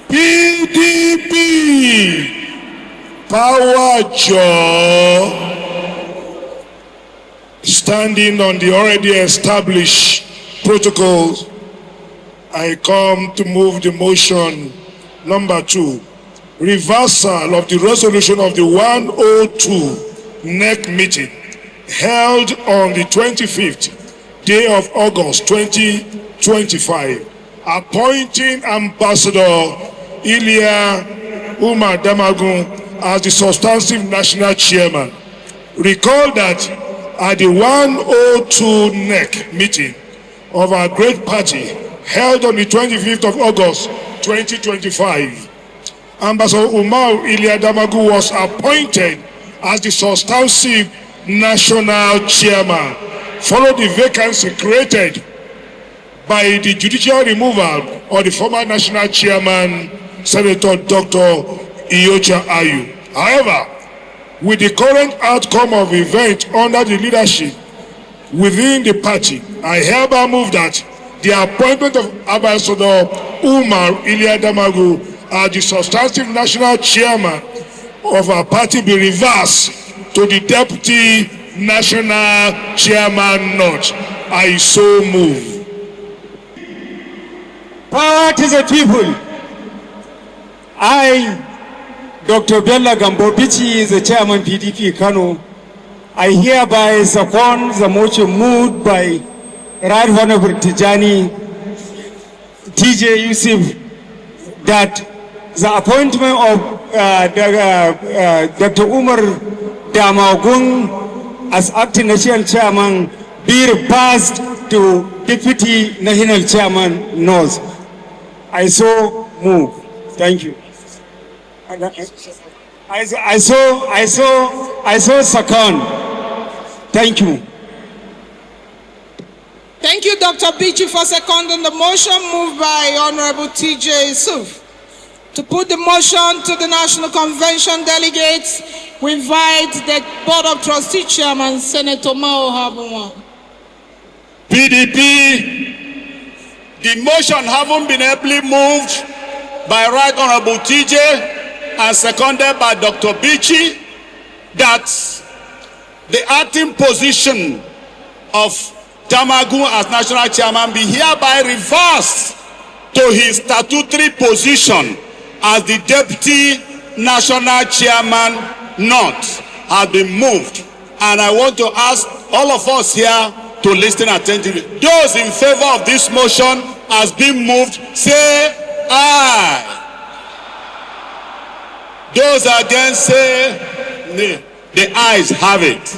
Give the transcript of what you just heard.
PDP, power jaw, standing on the already established protocols, I come to move the motion number 2, reversal of the resolution of the 102 NEC meeting held on the 25th day of August 2025, appointing Ambassador Umar Damagum as the substantive national chairman. Recall that at the 102 NEC meeting of our great party held on the 25th of August 2025, Ambassador Umar Damagum was appointed as the substantive national chairman, followed the vacancy created by the judicial removal of the former national chairman, Senator Dr. Iyocha Ayu. However, with the current outcome of events under the leadership within the party, I hereby move that the appointment of Ambassador Umar Damagum as the substantive national chairman of our party be reversed to the deputy national chairman not. I so move. Power to the people. I, Dr. Bello Bichi, the chairman PDP Kano, I hereby second the motion moved by Right Honorable TJ Yusuf that the appointment of Dr. Umar Damagum as acting national chairman be reversed to deputy national chairman North. I so move. Thank you. I so second. Thank you. Thank you, Dr. Bichi, for seconding the motion moved by Honorable TJ Yusuf. To put the motion to the National Convention delegates, we invite the Board of Trustee Chairman, Senator Mao Habunwa. PDP, the motion having been ably moved by Right Honorable TJ and seconded by Dr. Bichi, that the acting position of Damagum as national chairman be hereby reversed to his statutory position as the deputy national chairman not has been moved. And I want to ask all of us here to listen attentively. Those in favor of this motion has been moved, say aye. Those against say nay. The ayes have it.